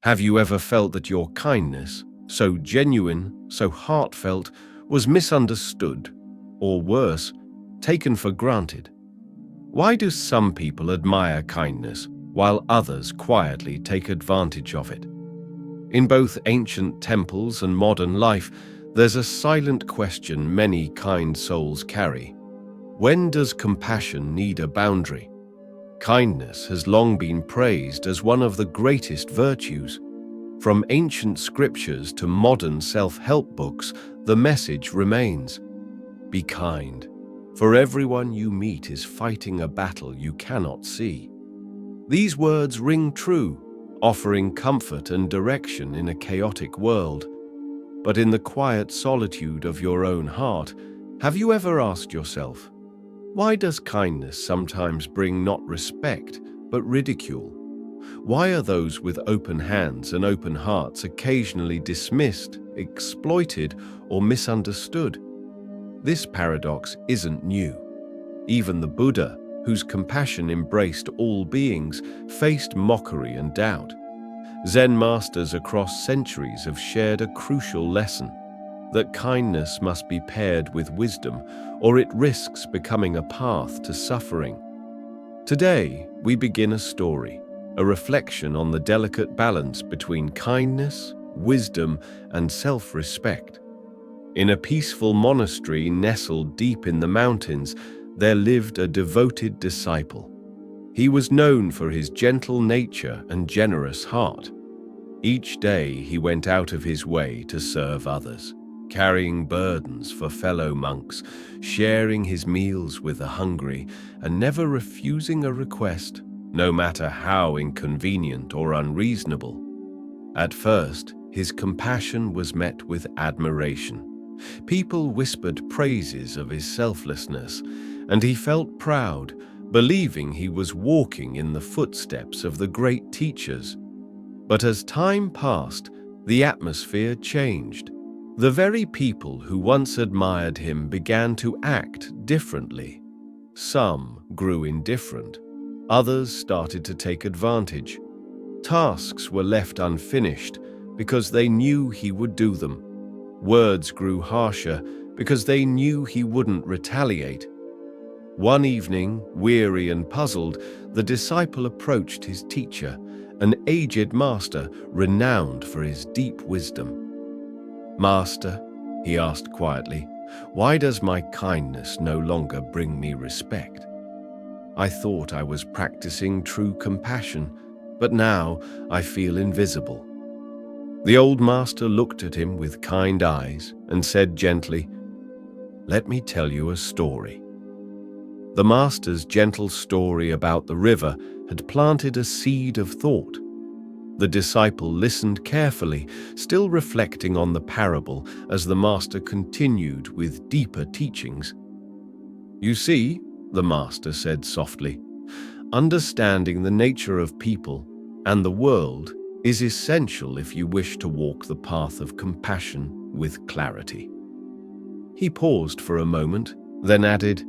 Have you ever felt that your kindness, so genuine, so heartfelt, was misunderstood, or worse, taken for granted? Why do some people admire kindness while others quietly take advantage of it? In both ancient temples and modern life, there's a silent question many kind souls carry. When does compassion need a boundary? Kindness has long been praised as one of the greatest virtues. From ancient scriptures to modern self-help books, the message remains: be kind, for everyone you meet is fighting a battle you cannot see. These words ring true, offering comfort and direction in a chaotic world. But in the quiet solitude of your own heart, have you ever asked yourself, why does kindness sometimes bring not respect, but ridicule? Why are those with open hands and open hearts occasionally dismissed, exploited, or misunderstood? This paradox isn't new. Even the Buddha, whose compassion embraced all beings, faced mockery and doubt. Zen masters across centuries have shared a crucial lesson: that kindness must be paired with wisdom, or it risks becoming a path to suffering. Today, we begin a story, a reflection on the delicate balance between kindness, wisdom, and self-respect. In a peaceful monastery nestled deep in the mountains, there lived a devoted disciple. He was known for his gentle nature and generous heart. Each day he went out of his way to serve others, carrying burdens for fellow monks, sharing his meals with the hungry, and never refusing a request, no matter how inconvenient or unreasonable. At first, his compassion was met with admiration. People whispered praises of his selflessness, and he felt proud, believing he was walking in the footsteps of the great teachers. But as time passed, the atmosphere changed. The very people who once admired him began to act differently. Some grew indifferent. Others started to take advantage. Tasks were left unfinished because they knew he would do them. Words grew harsher because they knew he wouldn't retaliate. One evening, weary and puzzled, the disciple approached his teacher, an aged master renowned for his deep wisdom. "Master," he asked quietly, "why does my kindness no longer bring me respect? I thought I was practicing true compassion, but now I feel invisible." The old master looked at him with kind eyes and said gently, "Let me tell you a story." The master's gentle story about the river had planted a seed of thought. The disciple listened carefully, still reflecting on the parable as the master continued with deeper teachings. "You see," the master said softly, "understanding the nature of people and the world is essential if you wish to walk the path of compassion with clarity." He paused for a moment, then added,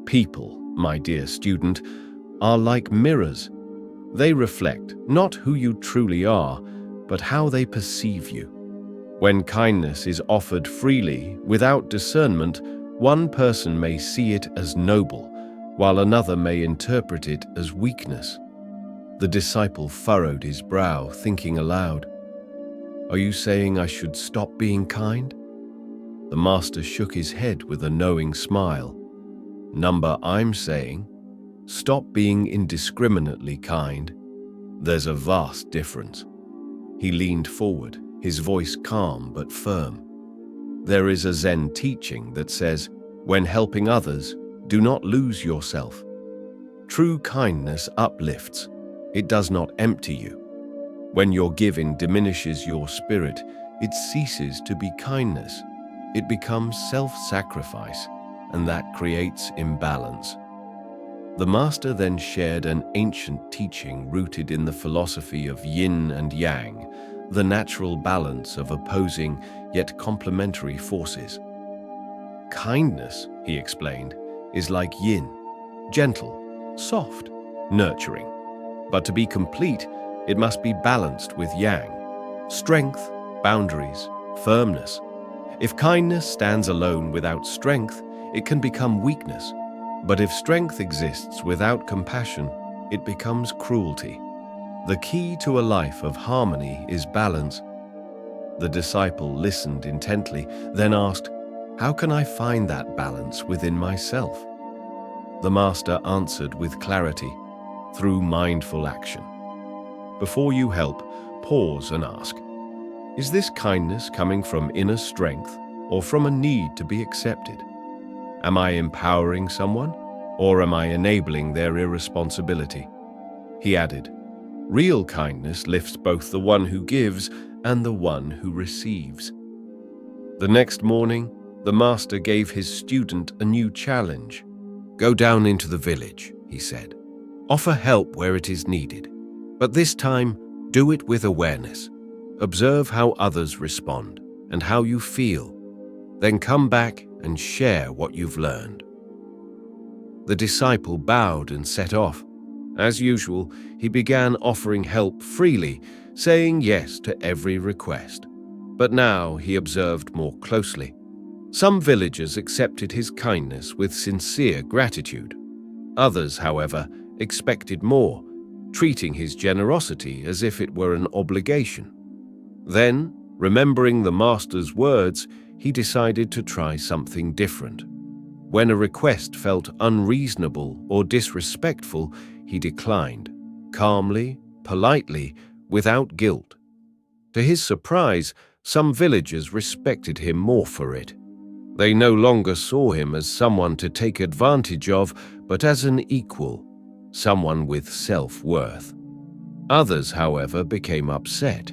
"People, my dear student, are like mirrors. They reflect not who you truly are, but how they perceive you. When kindness is offered freely, without discernment, one person may see it as noble, while another may interpret it as weakness." The disciple furrowed his brow, thinking aloud, "Are you saying I should stop being kind?" The master shook his head with a knowing smile. I'm saying, stop being indiscriminately kind. There's a vast difference." He leaned forward, his voice calm but firm. "There is a Zen teaching that says, when helping others, do not lose yourself. True kindness uplifts. It does not empty you. When your giving diminishes your spirit, it ceases to be kindness. It becomes self-sacrifice, and that creates imbalance." The master then shared an ancient teaching rooted in the philosophy of yin and yang, the natural balance of opposing yet complementary forces. "Kindness," he explained, "is like yin, gentle, soft, nurturing. But to be complete, It must be balanced with yang, strength, boundaries, firmness. If kindness stands alone without strength, it can become weakness. But if strength exists without compassion, it becomes cruelty. The key to a life of harmony is balance. The disciple listened intently, then asked, "How can I find that balance within myself?" The master answered with clarity, "Through mindful action." Before you help, pause and ask, "Is this kindness coming from inner strength or from a need to be accepted? Am I empowering someone, or am I enabling their irresponsibility?" He added, "Real kindness lifts both the one who gives and the one who receives." The next morning, the master gave his student a new challenge. "Go down into the village," he said. "Offer help where it is needed, but this time do it with awareness. Observe how others respond and how you feel. Then come back and share what you've learned." The disciple bowed and set off. As usual, he began offering help freely, saying yes to every request. But now he observed more closely. Some villagers accepted his kindness with sincere gratitude. Others, however, expected more, treating his generosity as if it were an obligation. Then, remembering the master's words, he decided to try something different. When a request felt unreasonable or disrespectful, he declined, calmly, politely, without guilt. To his surprise, some villagers respected him more for it. They no longer saw him as someone to take advantage of, but as an equal, someone with self-worth. Others, however, became upset.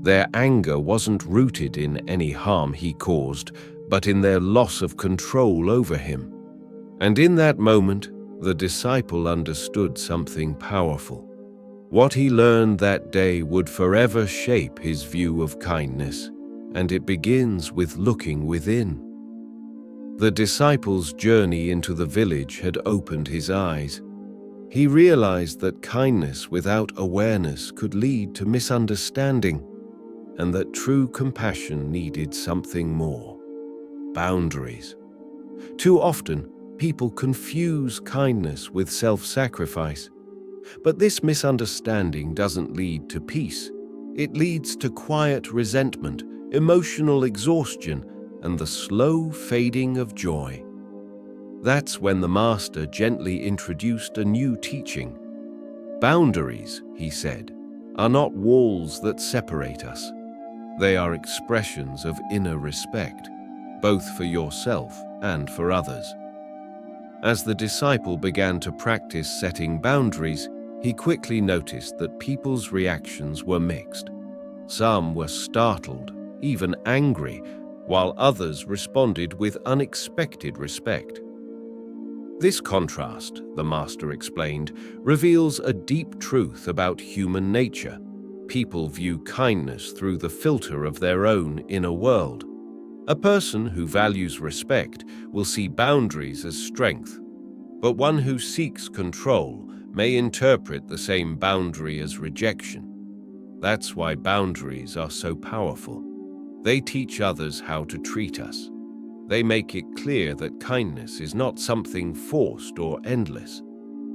Their anger wasn't rooted in any harm he caused, but in their loss of control over him. And in that moment, the disciple understood something powerful. What he learned that day would forever shape his view of kindness, and it begins with looking within. The disciple's journey into the village had opened his eyes. He realized that kindness without awareness could lead to misunderstanding, and that true compassion needed something more: boundaries. Too often, people confuse kindness with self-sacrifice. But this misunderstanding doesn't lead to peace. It leads to quiet resentment, emotional exhaustion, and the slow fading of joy. That's when the master gently introduced a new teaching. Boundaries, he said, are not walls that separate us. They are expressions of inner respect, both for yourself and for others. As the disciple began to practice setting boundaries, he quickly noticed that people's reactions were mixed. Some were startled, even angry, while others responded with unexpected respect. This contrast, the master explained, reveals a deep truth about human nature. People view kindness through the filter of their own inner world. A person who values respect will see boundaries as strength, but one who seeks control may interpret the same boundary as rejection. That's why boundaries are so powerful. They teach others how to treat us. They make it clear that kindness is not something forced or endless.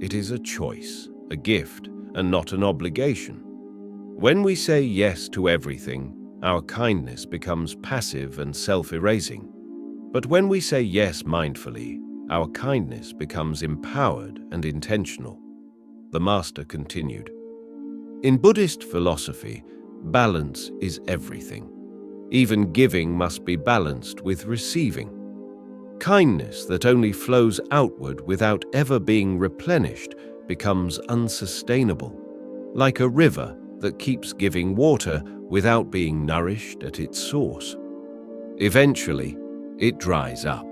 It is a choice, a gift, and not an obligation. When we say yes to everything, our kindness becomes passive and self-erasing. But when we say yes mindfully, our kindness becomes empowered and intentional. The master continued, "In Buddhist philosophy, balance is everything. Even giving must be balanced with receiving. Kindness that only flows outward without ever being replenished becomes unsustainable, like a river that keeps giving water without being nourished at its source. Eventually, it dries up."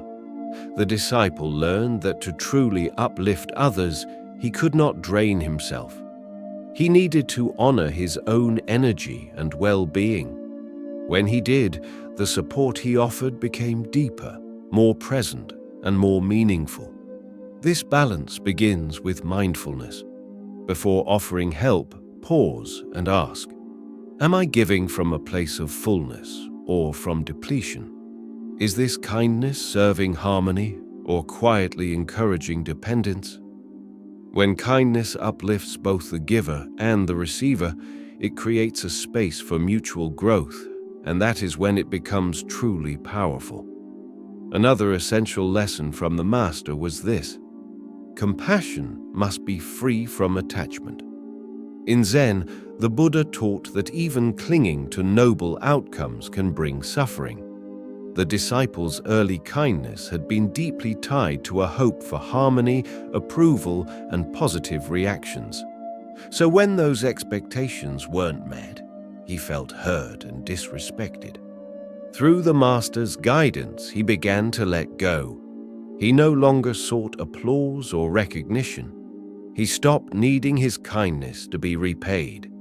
The disciple learned that to truly uplift others, he could not drain himself. He needed to honor his own energy and well-being. When he did, the support he offered became deeper, more present, and more meaningful. This balance begins with mindfulness. Before offering help, Pause and ask, am I giving from a place of fullness or from depletion? Is this kindness serving harmony or quietly encouraging dependence? When kindness uplifts both the giver and the receiver, it creates a space for mutual growth, and that is when it becomes truly powerful. Another essential lesson from the Master was this: compassion must be free from attachment. In Zen, the Buddha taught that even clinging to noble outcomes can bring suffering. The disciples' early kindness had been deeply tied to a hope for harmony, approval, and positive reactions. So when those expectations weren't met, he felt hurt and disrespected. Through the Master's guidance, he began to let go. He no longer sought applause or recognition. He stopped needing his kindness to be repaid.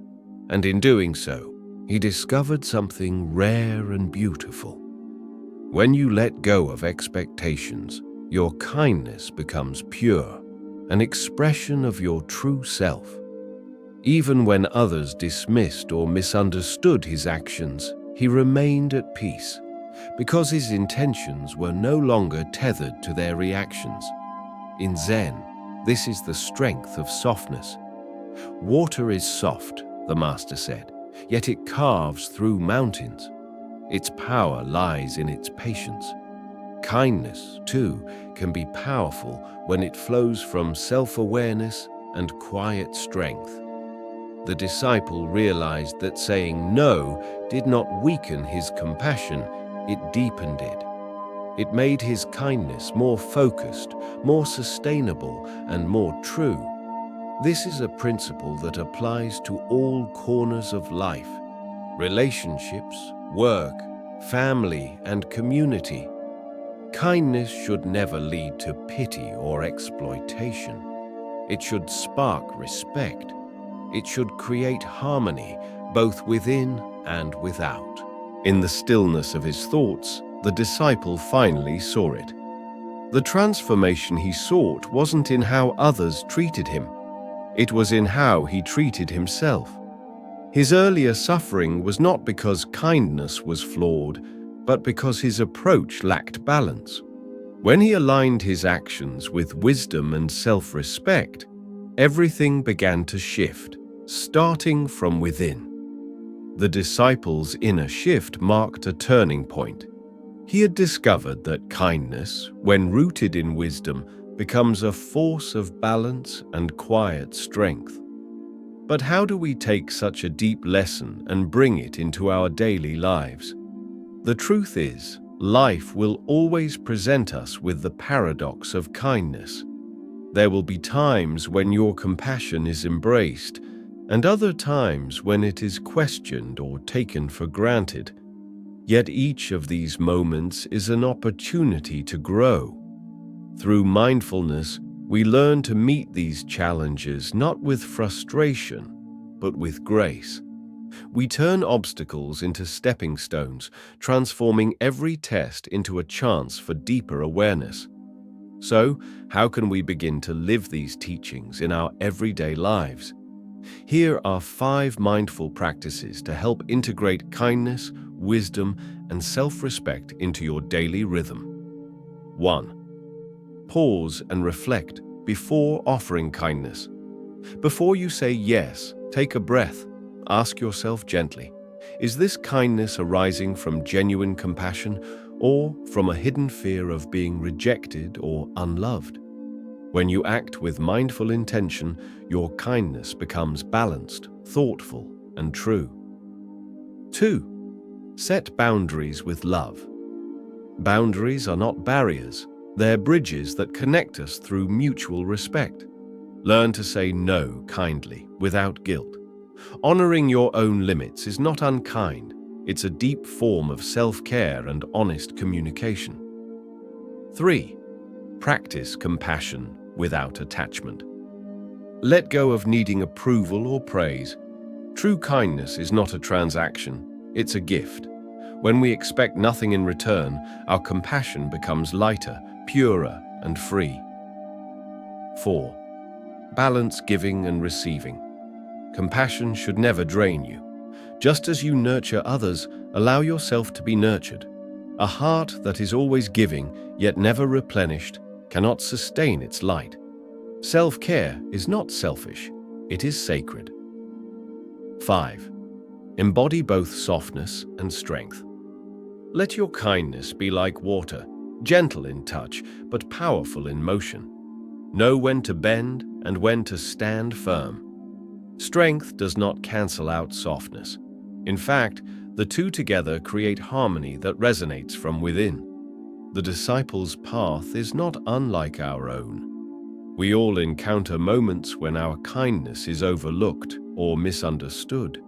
And in doing so, he discovered something rare and beautiful. When you let go of expectations, your kindness becomes pure, an expression of your true self. Even when others dismissed or misunderstood his actions, he remained at peace, because his intentions were no longer tethered to their reactions. In Zen, this is the strength of softness. Water is soft, the Master said, yet it carves through mountains. Its power lies in its patience. Kindness, too, can be powerful when it flows from self-awareness and quiet strength. The disciple realized that saying no did not weaken his compassion, it deepened it. It made his kindness more focused, more sustainable, and more true. This is a principle that applies to all corners of life: relationships, work, family, and community. Kindness should never lead to pity or exploitation. It should spark respect. It should create harmony, both within and without. In the stillness of his thoughts, the disciple finally saw it. The transformation he sought wasn't in how others treated him. It was in how he treated himself. His earlier suffering was not because kindness was flawed, but because his approach lacked balance. When he aligned his actions with wisdom and self-respect, everything began to shift, starting from within. The disciple's inner shift marked a turning point. He had discovered that kindness, when rooted in wisdom, becomes a force of balance and quiet strength. But how do we take such a deep lesson and bring it into our daily lives? The truth is, life will always present us with the paradox of kindness. There will be times when your compassion is embraced, and other times when it is questioned or taken for granted. Yet each of these moments is an opportunity to grow. Through mindfulness, we learn to meet these challenges not with frustration, but with grace. We turn obstacles into stepping stones, transforming every test into a chance for deeper awareness. So, how can we begin to live these teachings in our everyday lives? Here are 5 mindful practices to help integrate kindness, wisdom, and self-respect into your daily rhythm. 1. Pause and reflect before offering kindness. Before you say yes, take a breath. Ask yourself gently, is this kindness arising from genuine compassion or from a hidden fear of being rejected or unloved? When you act with mindful intention, your kindness becomes balanced, thoughtful, and true. 2. Set boundaries with love. Boundaries are not barriers. They're bridges that connect us through mutual respect. Learn to say no kindly, without guilt. Honoring your own limits is not unkind. It's a deep form of self-care and honest communication. 3. Practice compassion without attachment. Let go of needing approval or praise. True kindness is not a transaction, it's a gift. When we expect nothing in return, our compassion becomes lighter, purer, and free. 4. Balance giving and receiving. Compassion should never drain you. Just as you nurture others, allow yourself to be nurtured. A heart that is always giving, yet never replenished, cannot sustain its light. Self-care is not selfish, it is sacred. 5. Embody both softness and strength. Let your kindness be like water, gentle in touch, but powerful in motion. Know when to bend and when to stand firm. Strength does not cancel out softness. In fact, the two together create harmony that resonates from within. The disciple's path is not unlike our own. We all encounter moments when our kindness is overlooked or misunderstood.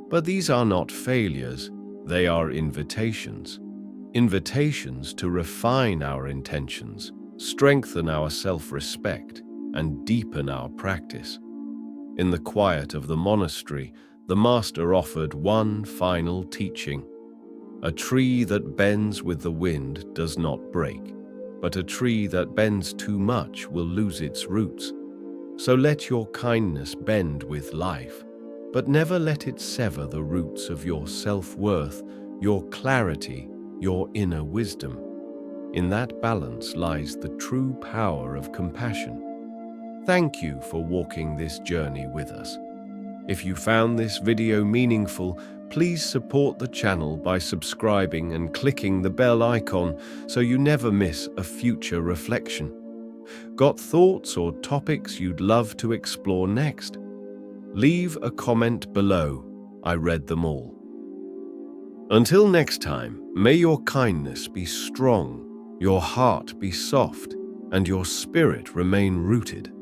But these are not failures, they are invitations. Invitations to refine our intentions, strengthen our self-respect, and deepen our practice. In the quiet of the monastery, the master offered one final teaching. A tree that bends with the wind does not break, but a tree that bends too much will lose its roots. So let your kindness bend with life, but never let it sever the roots of your self-worth, your clarity, your inner wisdom. In that balance lies the true power of compassion. Thank you for walking this journey with us. If you found this video meaningful, please support the channel by subscribing and clicking the bell icon so you never miss a future reflection. Got thoughts or topics you'd love to explore next? Leave a comment below. I read them all. Until next time, may your kindness be strong, your heart be soft, and your spirit remain rooted.